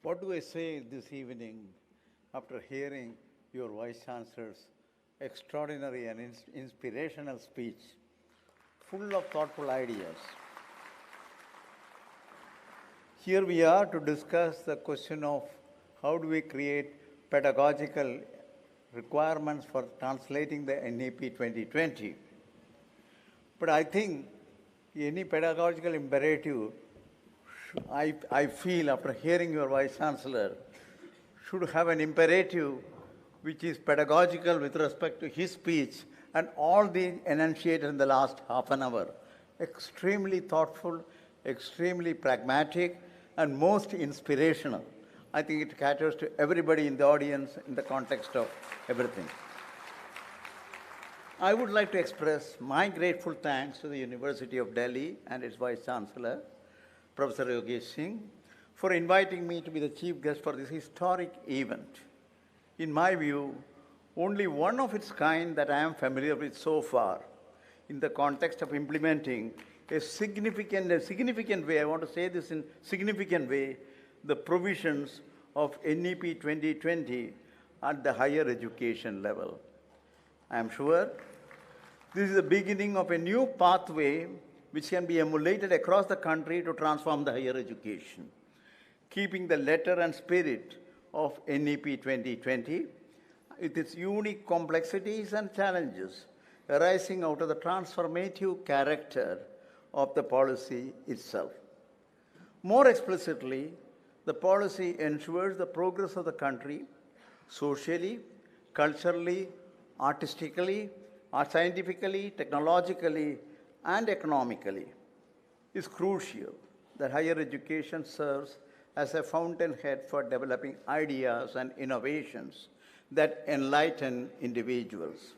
What do I say this evening after hearing your Vice Chancellor's extraordinary and inspirational speech, full of thoughtful ideas? Here we are to discuss the question of how do we create pedagogical requirements for translating the NEP 2020. But I think any pedagogical imperative, I feel after hearing your Vice Chancellor, should have an imperative which is pedagogical with respect to his speech and all the enunciated in the last half an hour. Extremely thoughtful, extremely pragmatic, and most inspirational. I think it caters to everybody in the audience in the context of everything. I would like to express my grateful thanks to the University of Delhi and its Vice Chancellor, Professor Yogesh Singh, for inviting me to be the chief guest for this historic event. In my view, only one of its kind that I am familiar with so far in the context of implementing a significant way, I want to say this in significant way, the provisions of NEP 2020 at the higher education level. I am sure this is the beginning of a new pathway which can be emulated across the country to transform the higher education, keeping the letter and spirit of NEP 2020 with its unique complexities and challenges arising out of the transformative character of the policy itself. More explicitly, the policy ensures the progress of the country socially, culturally, artistically, scientifically, technologically, and economically. It's crucial that higher education serves as a fountainhead for developing ideas and innovations that enlighten individuals.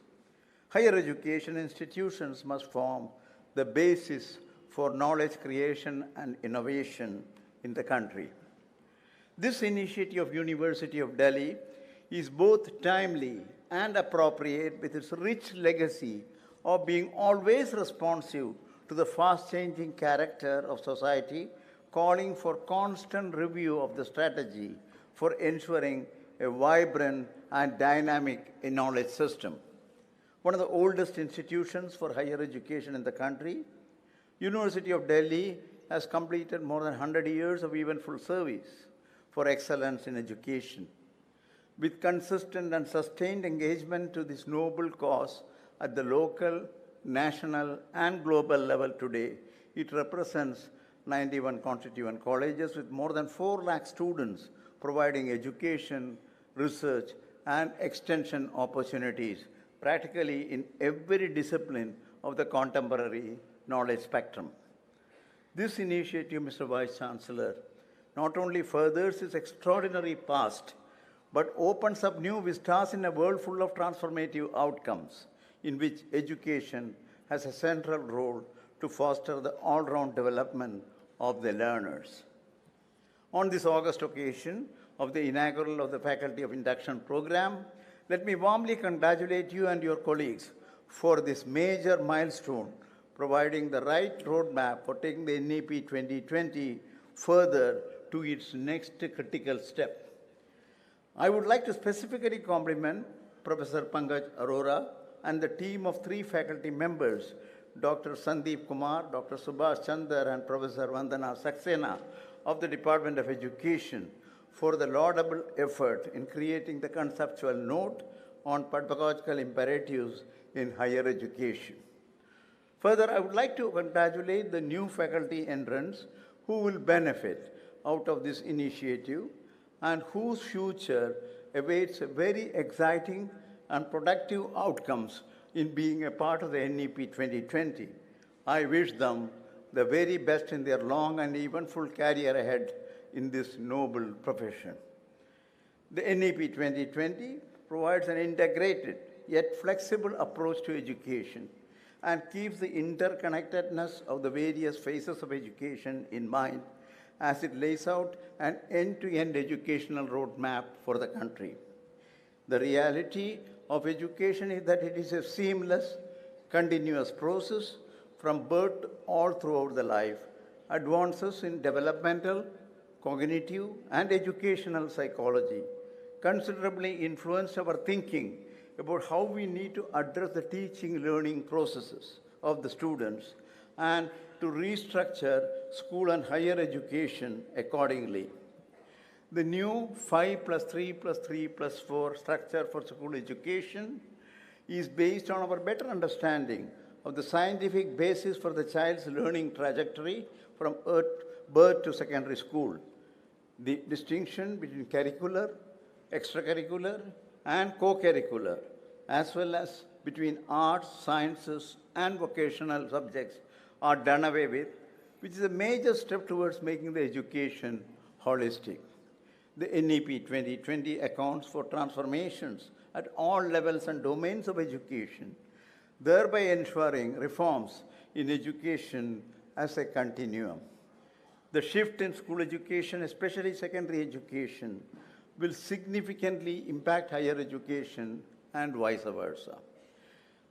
Higher education institutions must form the basis for knowledge creation and innovation in the country. This initiative of University of Delhi is both timely and appropriate with its rich legacy of being always responsive to the fast-changing character of society, calling for constant review of the strategy for ensuring a vibrant and dynamic knowledge system. One of the oldest institutions for higher education in the country, University of Delhi has completed more than 100 years of eventful service for excellence in education. With consistent and sustained engagement to this noble cause at the local, national, and global level today, it represents 91 constituent colleges with more than 4 lakh students providing education, research, and extension opportunities practically in every discipline of the contemporary knowledge spectrum. This initiative, Mr. Vice Chancellor, not only furthers its extraordinary past, but opens up new vistas in a world full of transformative outcomes in which education has a central role to foster the all-round development of the learners. On this August occasion of the inaugural of the Faculty of Induction program, let me warmly congratulate you and your colleagues for this major milestone, providing the right roadmap for taking the NEP 2020 further to its next critical step. I would like to specifically compliment Professor Pankaj Arora and the team of 3 faculty members, Dr. Sandeep Kumar, Dr. Subhash Chandar, and Professor Vandana Saxena of the Department of Education for the laudable effort in creating the conceptual note on pedagogical imperatives in higher education. Further, I would like to congratulate the new faculty entrants who will benefit out of this initiative and whose future awaits very exciting and productive outcomes in being a part of the NEP 2020. I wish them the very best in their long and eventful career ahead in this noble profession. The NEP 2020 provides an integrated yet flexible approach to education and keeps the interconnectedness of the various phases of education in mind as it lays out an end-to-end educational roadmap for the country. The reality of education is that it is a seamless, continuous process from birth all throughout the life. Advances in developmental, cognitive, and educational psychology considerably influenced our thinking about how we need to address the teaching learning processes of the students and to restructure school and higher education accordingly. The new 5 plus 3 plus 3 plus 4 structure for school education is based on our better understanding of the scientific basis for the child's learning trajectory from birth to secondary school. The distinction between curricular, extracurricular, and co-curricular, as well as between arts, sciences, and vocational subjects are done away with, which is a major step towards making the education holistic. The NEP 2020 accounts for transformations at all levels and domains of education, thereby ensuring reforms in education as a continuum. The shift in school education, especially secondary education, will significantly impact higher education and vice versa.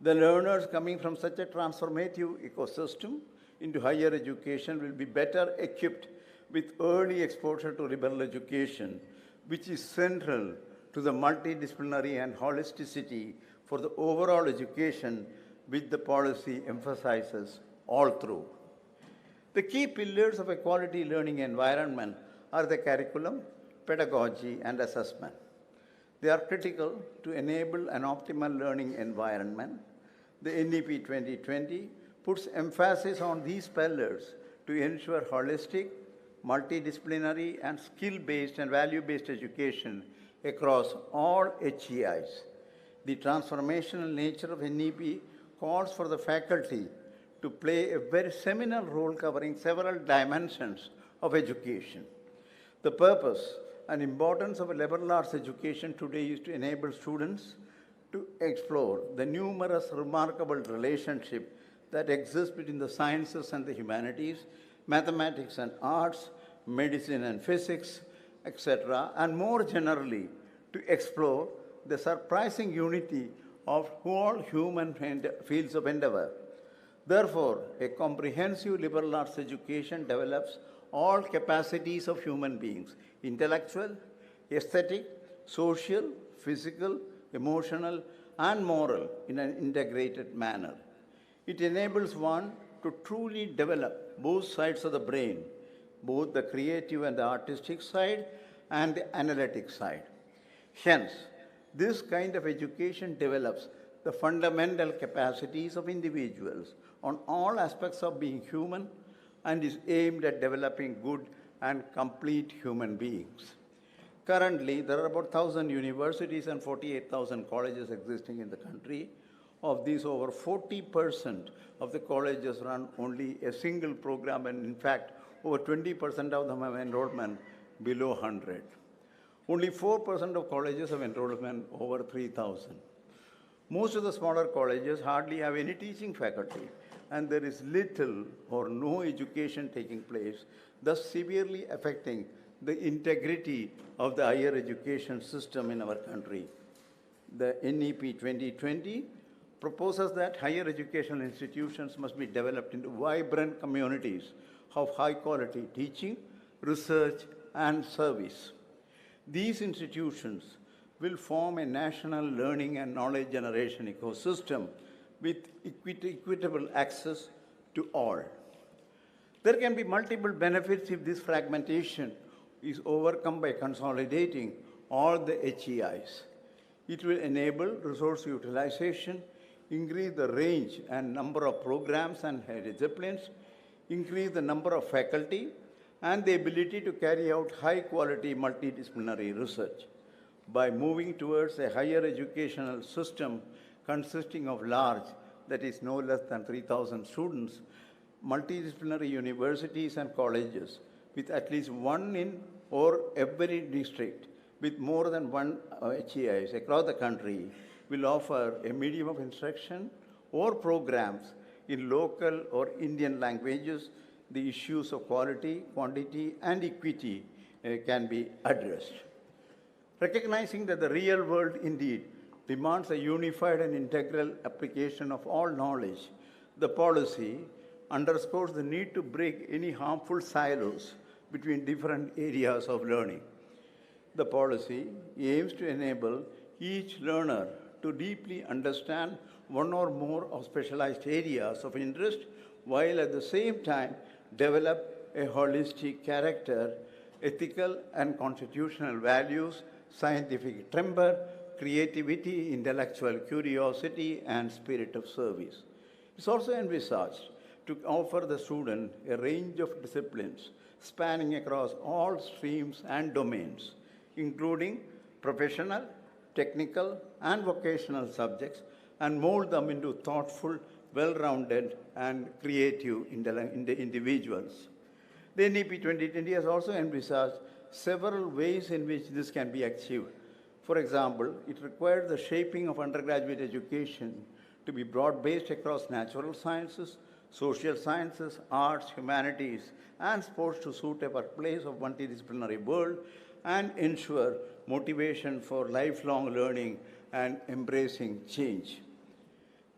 The learners coming from such a transformative ecosystem into higher education will be better equipped with early exposure to liberal education, which is central to the multidisciplinary and holisticity for the overall education which the policy emphasizes all through. The key pillars of a quality learning environment are the curriculum, pedagogy, and assessment. They are critical to enable an optimal learning environment. The NEP 2020 puts emphasis on these pillars to ensure holistic, multidisciplinary, and skill-based and value-based education across all HEIs. The transformational nature of NEP calls for the faculty to play a very seminal role covering several dimensions of education. The purpose and importance of a liberal arts education today is to enable students to explore the numerous remarkable relationships that exist between the sciences and the humanities, mathematics and arts, medicine and physics, etc., and more generally, to explore the surprising unity of all human fields of endeavor. Therefore, a comprehensive liberal arts education develops all capacities of human beings: intellectual, aesthetic, social, physical, emotional, and moral in an integrated manner. It enables one to truly develop both sides of the brain, both the creative and the artistic side and the analytic side. Hence, this kind of education develops the fundamental capacities of individuals on all aspects of being human and is aimed at developing good and complete human beings. Currently, there are about 1,000 universities and 48,000 colleges existing in the country. Of these, over 40% of the colleges run only a single program, and in fact, over 20% of them have enrollment below 100. Only 4% of colleges have enrollment over 3,000. Most of the smaller colleges hardly have any teaching faculty, and there is little or no education taking place, thus severely affecting the integrity of the higher education system in our country. The NEP 2020 proposes that higher educational institutions must be developed into vibrant communities of high-quality teaching, research, and service. These institutions will form a national learning and knowledge generation ecosystem with equitable access to all. There can be multiple benefits if this fragmentation is overcome by consolidating all the HEIs. It will enable resource utilization, increase the range and number of programs and disciplines, increase the number of faculty, and the ability to carry out high-quality multidisciplinary research. By moving towards a higher educational system consisting of large, that is no less than 3,000 students, multidisciplinary universities and colleges with at least one in or every district with more than one HEIs across the country will offer a medium of instruction or programs in local or Indian languages. The issues of quality, quantity, and equity can be addressed. Recognizing that the real world indeed demands a unified and integral application of all knowledge, the policy underscores the need to break any harmful silos between different areas of learning. The policy aims to enable each learner to deeply understand one or more of specialized areas of interest, while at the same time develop a holistic character, ethical and constitutional values, scientific temper, creativity, intellectual curiosity, and spirit of service. It's also envisaged to offer the student a range of disciplines spanning across all streams and domains, including professional, technical, and vocational subjects, and mold them into thoughtful, well-rounded, and creative individuals. The NEP 2020 has also envisaged several ways in which this can be achieved. For example, it required the shaping of undergraduate education to be broad-based across natural sciences, social sciences, arts, humanities, and sports to suit a workplace of multidisciplinary world and ensure motivation for lifelong learning and embracing change.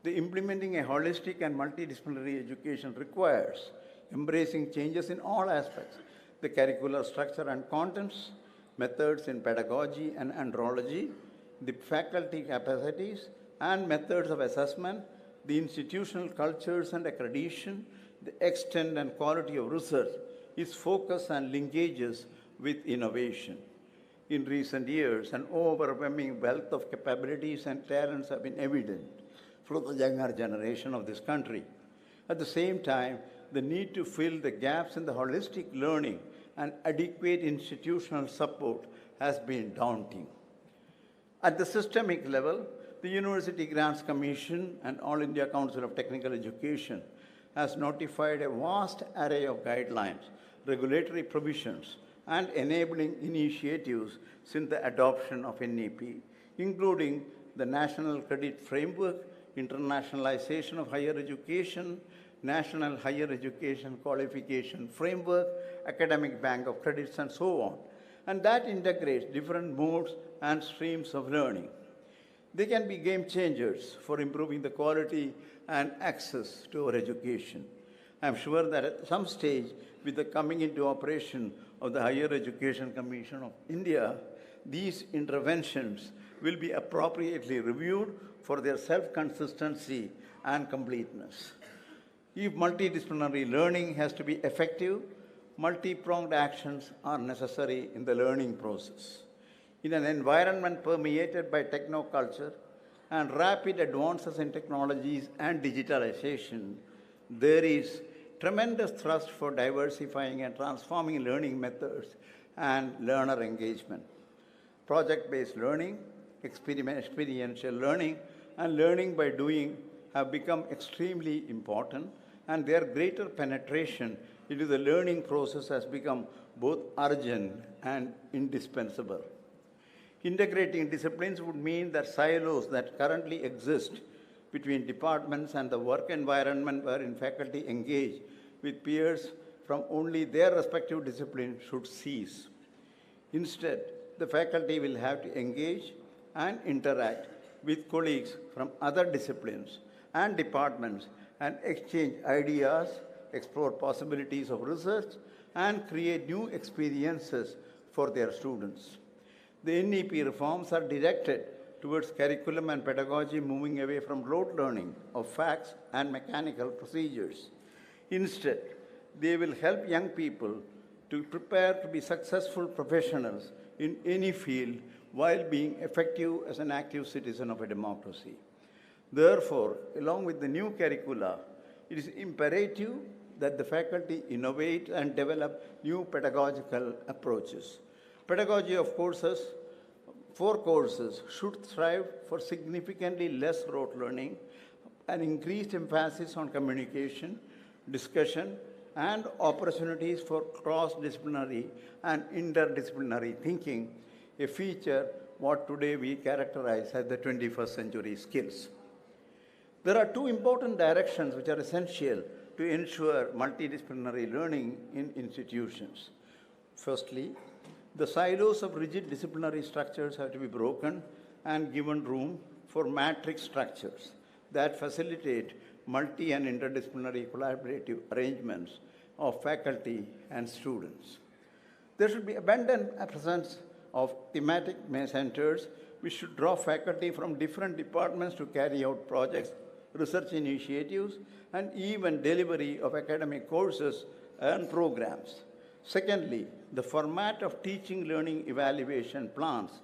The implementing a holistic and multidisciplinary education requires embracing changes in all aspects, the curricular structure and contents, methods in pedagogy and andrology, the faculty capacities and methods of assessment, the institutional cultures and accreditation, the extent and quality of research, its focus and linkages with innovation. In recent years, an overwhelming wealth of capabilities and talents have been evident for the younger generation of this country. At the same time, the need to fill the gaps in the holistic learning and adequate institutional support has been daunting. At the systemic level, the University Grants Commission and All India Council of Technical Education has notified a vast array of guidelines, regulatory provisions, and enabling initiatives since the adoption of NEP, including the National Credit Framework, Internationalization of Higher Education, National Higher Education Qualification Framework, Academic Bank of Credits, and so on. And that integrates different modes and streams of learning. They can be game changers for improving the quality and access to our education. I'm sure that at some stage, with the coming into operation of the Higher Education Commission of India, these interventions will be appropriately reviewed for their self-consistency and completeness. If multidisciplinary learning has to be effective, multi-pronged actions are necessary in the learning process. In an environment permeated by technoculture and rapid advances in technologies and digitalization, there is tremendous thrust for diversifying and transforming learning methods and learner engagement. Project-based learning, experiential learning, and learning by doing have become extremely important, and their greater penetration into the learning process has become both urgent and indispensable. Integrating disciplines would mean that silos that currently exist between departments and the work environment wherein faculty engage with peers from only their respective discipline should cease. Instead, the faculty will have to engage and interact with colleagues from other disciplines and departments and exchange ideas, explore possibilities of research, and create new experiences for their students. The NEP reforms are directed towards curriculum and pedagogy moving away from rote learning of facts and mechanical procedures. Instead, they will help young people to prepare to be successful professionals in any field while being effective as an active citizen of a democracy. Therefore, along with the new curricula, it is imperative that the faculty innovate and develop new pedagogical approaches. Pedagogy of courses, 4 courses, should strive for significantly less rote learning, an increased emphasis on communication, discussion, and opportunities for cross-disciplinary and interdisciplinary thinking, a feature what today we characterize as the 21st century skills. There are 2 important directions which are essential to ensure multidisciplinary learning in institutions. Firstly, the silos of rigid disciplinary structures have to be broken and given room for matrix structures that facilitate multi and interdisciplinary collaborative arrangements of faculty and students. There should be abundant presence of thematic centers which should draw faculty from different departments to carry out projects, research initiatives, and even delivery of academic courses and programs. Secondly, the format of teaching learning evaluation plans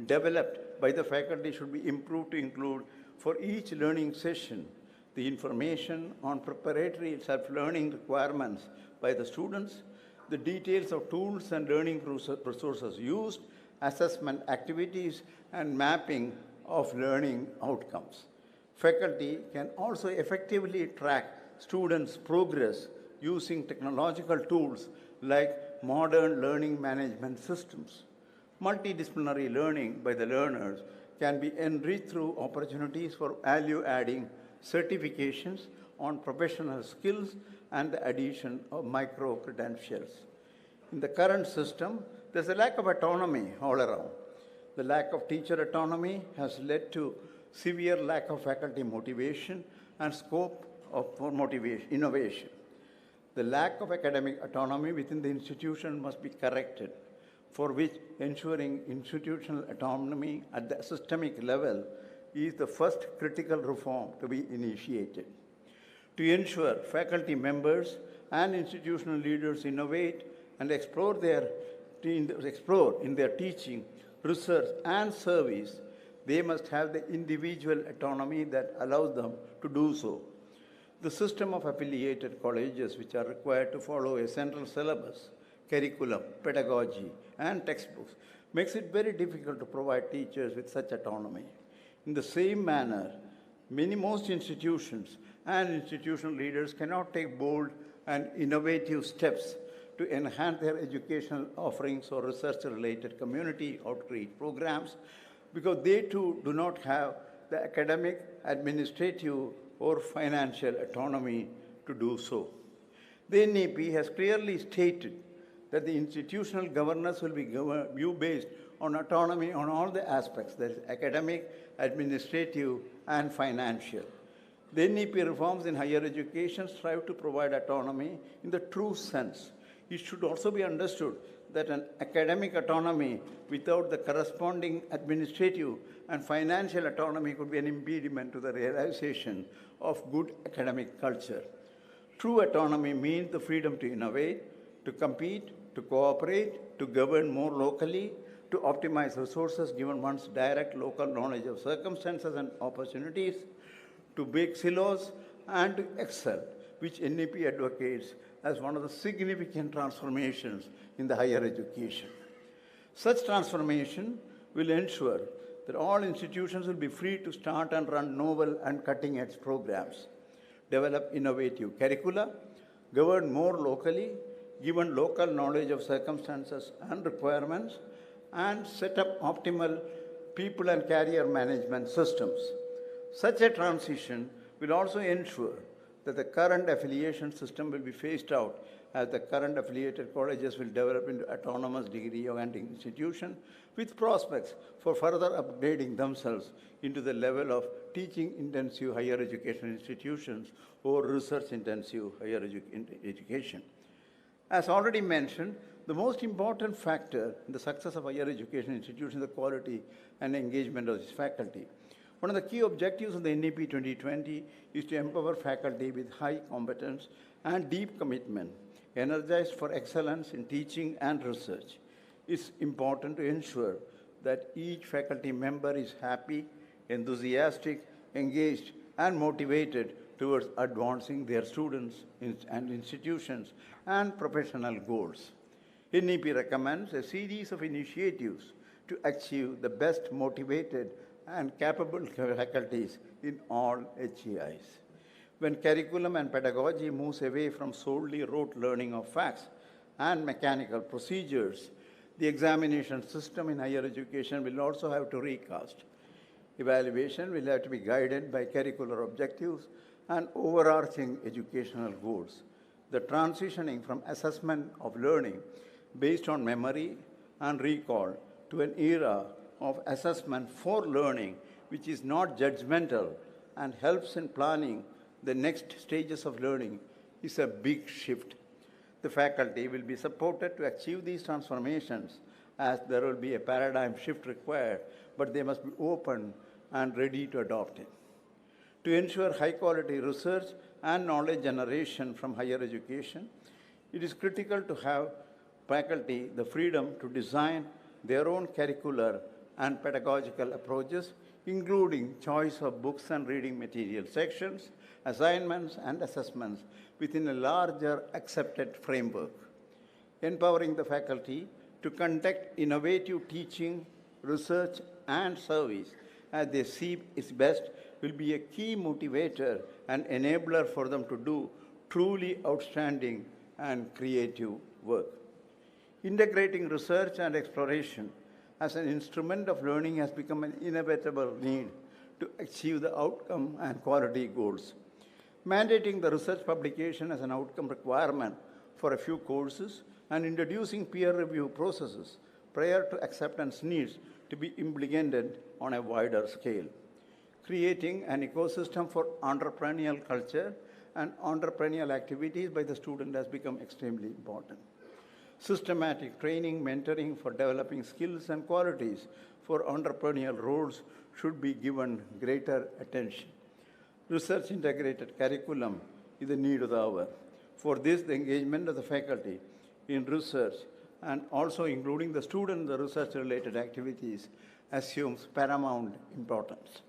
developed by the faculty should be improved to include for each learning session the information on preparatory self-learning requirements by the students, the details of tools and learning resources used, assessment activities, and mapping of learning outcomes. Faculty can also effectively track students' progress using technological tools like modern learning management systems. Multidisciplinary learning by the learners can be enriched through opportunities for value-adding certifications on professional skills and the addition of micro-credentials. In the current system, there's a lack of autonomy all around. The lack of teacher autonomy has led to severe lack of faculty motivation and scope for innovation. The lack of academic autonomy within the institution must be corrected, for which ensuring institutional autonomy at the systemic level is the first critical reform to be initiated. To ensure faculty members and institutional leaders innovate and explore in their teaching, research, and service, they must have the individual autonomy that allows them to do so. The system of affiliated colleges, which are required to follow a central syllabus, curriculum, pedagogy, and textbooks, makes it very difficult to provide teachers with such autonomy. In the same manner, most institutions and institutional leaders cannot take bold and innovative steps to enhance their educational offerings or research-related community outreach programs because they too do not have the academic, administrative, or financial autonomy to do so. The NEP has clearly stated that the institutional governance will be based on autonomy on all the aspects, that is academic, administrative, and financial. The NEP reforms in higher education strive to provide autonomy in the true sense. It should also be understood that an academic autonomy without the corresponding administrative and financial autonomy could be an impediment to the realization of good academic culture. True autonomy means the freedom to innovate, to compete, to cooperate, to govern more locally, to optimize resources given one's direct local knowledge of circumstances and opportunities, to break silos, and to excel, which NEP advocates as one of the significant transformations in the higher education. Such transformation will ensure that all institutions will be free to start and run novel and cutting-edge programs, develop innovative curricula, govern more locally, given local knowledge of circumstances and requirements, and set up optimal people and career management systems. Such a transition will also ensure that the current affiliation system will be phased out as the current affiliated colleges will develop into autonomous degree-oriented institutions with prospects for further upgrading themselves into the level of teaching-intensive higher education institutions or research-intensive higher education. As already mentioned, the most important factor in the success of higher education institutions is the quality and engagement of its faculty. One of the key objectives of the NEP 2020 is to empower faculty with high competence and deep commitment, energized for excellence in teaching and research. It's important to ensure that each faculty member is happy, enthusiastic, engaged, and motivated towards advancing their students and institutions and professional goals. NEP recommends a series of initiatives to achieve the best motivated and capable faculties in all HEIs. When curriculum and pedagogy moves away from solely rote learning of facts and mechanical procedures, the examination system in higher education will also have to recast. Evaluation will have to be guided by curricular objectives and overarching educational goals. The transitioning from assessment of learning based on memory and recall to an era of assessment for learning, which is not judgmental and helps in planning the next stages of learning, is a big shift. The faculty will be supported to achieve these transformations as there will be a paradigm shift required, but they must be open and ready to adopt it. To ensure high quality research and knowledge generation from higher education, it is critical to have faculty the freedom to design their own curricular and pedagogical approaches, including choice of books and reading material sections, assignments, and assessments within a larger accepted framework. Empowering the faculty to conduct innovative teaching, research, and service as they see is best will be a key motivator and enabler for them to do truly outstanding and creative work. Integrating research and exploration as an instrument of learning has become an inevitable need to achieve the outcome and quality goals. Mandating the research publication as an outcome requirement for a few courses and introducing peer review processes prior to acceptance needs to be implemented on a wider scale. Creating an ecosystem for entrepreneurial culture and entrepreneurial activities by the student has become extremely important. Systematic training, mentoring for developing skills and qualities for entrepreneurial roles should be given greater attention. Research integrated curriculum is the need of the hour. For this, the engagement of the faculty in research and also including the student in the research-related activities assumes paramount importance.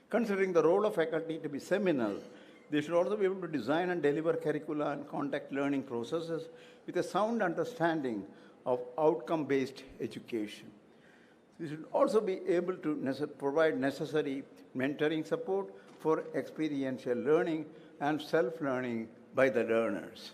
Considering the role of faculty to be seminal, they should also be able to design and deliver curricula and contact learning processes with a sound understanding of outcome-based education. They should also be able to provide necessary mentoring support for experiential learning and self-learning by the learners.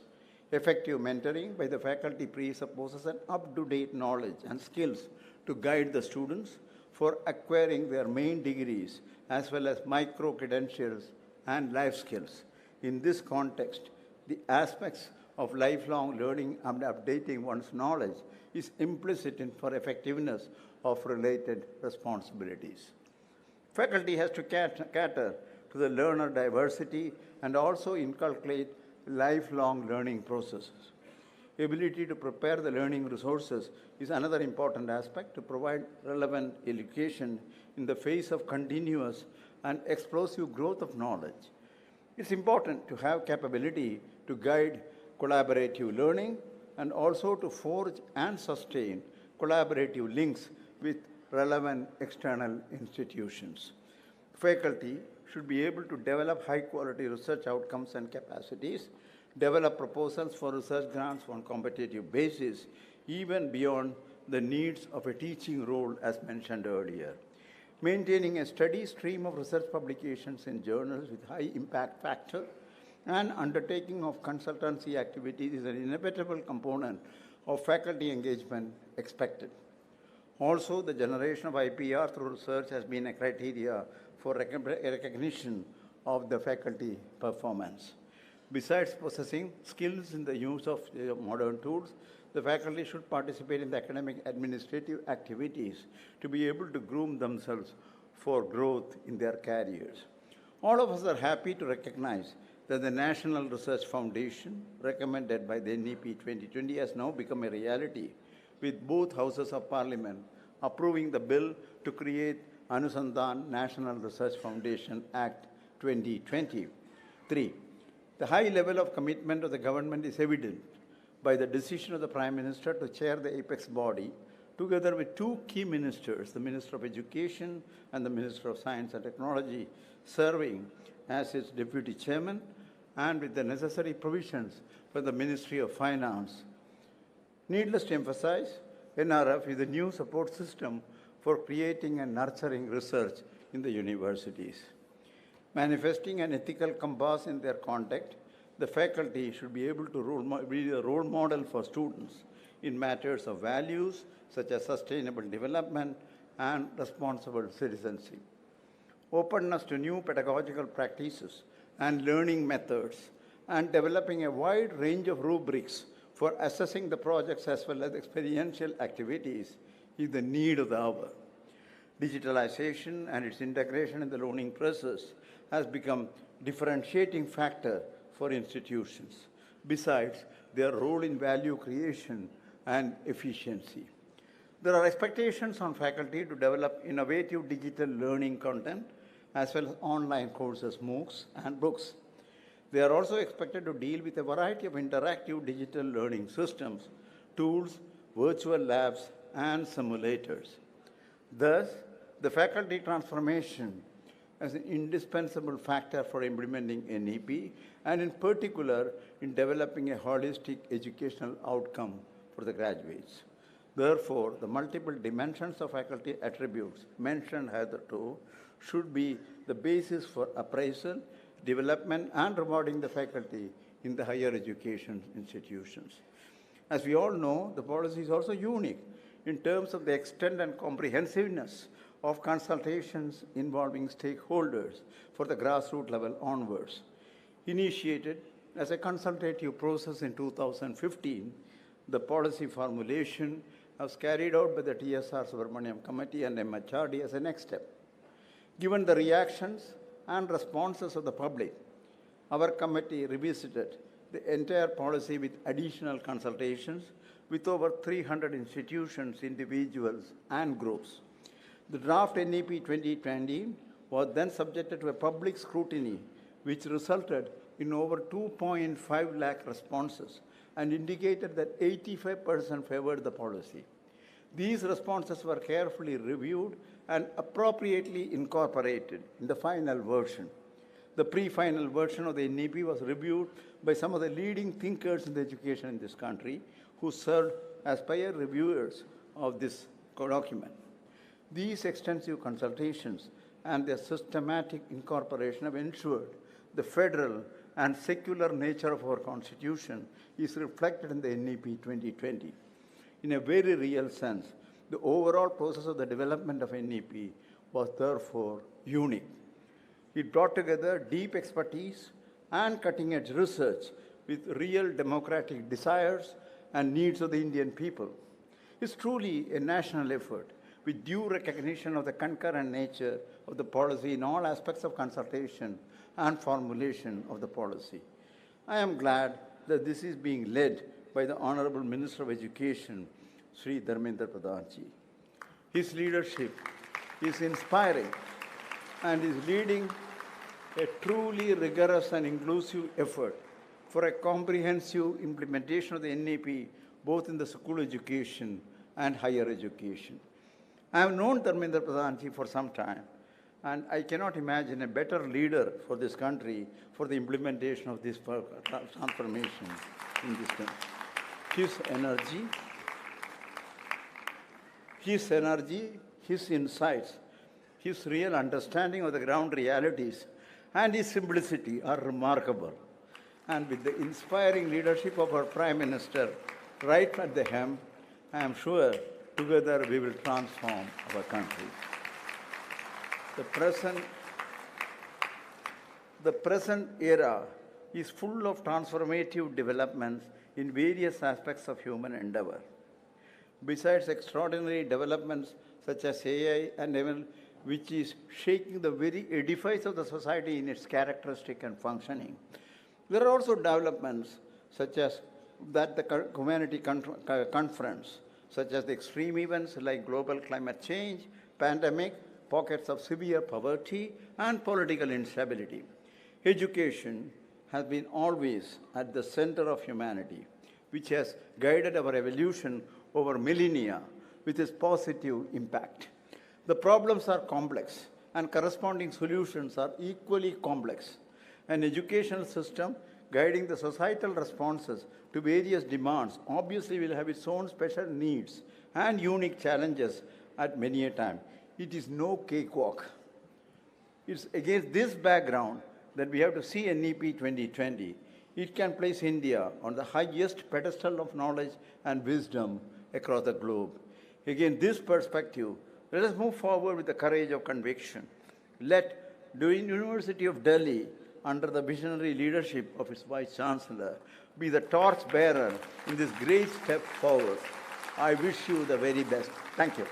Effective mentoring by the faculty presupposes an up-to-date knowledge and skills to guide the students for acquiring their main degrees as well as micro-credentials and life skills. In this context, the aspects of lifelong learning and updating one's knowledge is implicit in for effectiveness of related responsibilities. Faculty has to cater to the learner diversity and also inculcate lifelong learning processes. Ability to prepare the learning resources is another important aspect to provide relevant education in the face of continuous and explosive growth of knowledge. It's important to have capability to guide collaborative learning and also to forge and sustain collaborative links with relevant external institutions. Faculty should be able to develop high-quality research outcomes and capacities, develop proposals for research grants on competitive basis, even beyond the needs of a teaching role as mentioned earlier. Maintaining a steady stream of research publications in journals with high impact factor and undertaking of consultancy activities is an inevitable component of faculty engagement expected. Also, the generation of IPR through research has been a criteria for recognition of the faculty performance. Besides possessing skills in the use of modern tools, the faculty should participate in the academic administrative activities to be able to groom themselves for growth in their careers. All of us are happy to recognize that the National Research Foundation, recommended by the NEP 2020, has now become a reality, with both houses of parliament approving the bill to create Anusandhan National Research Foundation Act 2023. The high level of commitment of the government is evident by the decision of the Prime Minister to chair the apex body, together with two key ministers, the Minister of Education and the Minister of Science and Technology, serving as its deputy chairman, and with the necessary provisions for the Ministry of Finance. Needless to emphasize, NRF is a new support system for creating and nurturing research in the universities. Manifesting an ethical compass in their conduct, the faculty should be able to be a role model for students in matters of values such as sustainable development and responsible citizenship. Openness to new pedagogical practices and learning methods, and developing a wide range of rubrics for assessing the projects as well as experiential activities is the need of the hour. Digitalization and its integration in the learning process has become differentiating factor for institutions. Besides, their role in value creation and efficiency. There are expectations on faculty to develop innovative digital learning content as well as online courses, MOOCs, and books. They are also expected to deal with a variety of interactive digital learning systems, tools, virtual labs, and simulators. Thus, the faculty transformation as an indispensable factor for implementing NEP, and in particular, in developing a holistic educational outcome for the graduates. Therefore, the multiple dimensions of faculty attributes mentioned hitherto should be the basis for appraisal, development, and rewarding the faculty in the higher education institutions. As we all know, the policy is also unique in terms of the extent and comprehensiveness of consultations involving stakeholders for the grassroots level onwards. Initiated as a consultative process in 2015, the policy formulation was carried out by the TSR Subramaniam Committee and MHRD as a next step. Given the reactions and responses of the public, our committee revisited the entire policy with additional consultations with over 300 institutions, individuals, and groups. The draft NEP 2020 was then subjected to a public scrutiny, which resulted in over 2.5 lakh responses and indicated that 85% favored the policy. These responses were carefully reviewed and appropriately incorporated in the final version. The pre-final version of the NEP was reviewed by some of the leading thinkers in the education in this country who served as peer reviewers of this document. These extensive consultations and their systematic incorporation have ensured the federal and secular nature of our Constitution is reflected in the NEP 2020. In a very real sense, the overall process of the development of NEP was therefore unique. It brought together deep expertise and cutting-edge research with real democratic desires and needs of the Indian people. It's truly a national effort with due recognition of the concurrent nature of the policy in all aspects of consultation and formulation of the policy. I am glad that this is being led by the Honorable Minister of Education, Sri Dharmendra Pradhanji. His leadership is inspiring and is leading a truly rigorous and inclusive effort for a comprehensive implementation of the NEP, both in the school education and higher education. I have known Dharmendra Pradhanji for some time, and I cannot imagine a better leader for this country for the implementation of this transformation in this country. His insights, his real understanding of the ground realities, and his simplicity are remarkable. And with the inspiring leadership of our Prime Minister right at the helm, I am sure together we will transform our country. The present era is full of transformative developments in various aspects of human endeavor. Besides extraordinary developments such as AI and ML, which is shaking the very edifice of the society in its characteristic and functioning, there are also developments such as that the humanity confronts, such as the extreme events like global climate change, pandemic, pockets of severe poverty, and political instability. Education has been always at the center of humanity, which has guided our evolution over millennia with its positive impact. The problems are complex, and corresponding solutions are equally complex. An educational system guiding the societal responses to various demands obviously will have its own special needs and unique challenges at many a time. It is no cakewalk. It's against this background that we have to see NEP 2020. It can place India on the highest pedestal of knowledge and wisdom across the globe. Against this perspective, let us move forward with the courage of conviction. Let the University of Delhi, under the visionary leadership of its Vice-Chancellor, be the torch bearer in this great step forward. I wish you the very best. Thank you.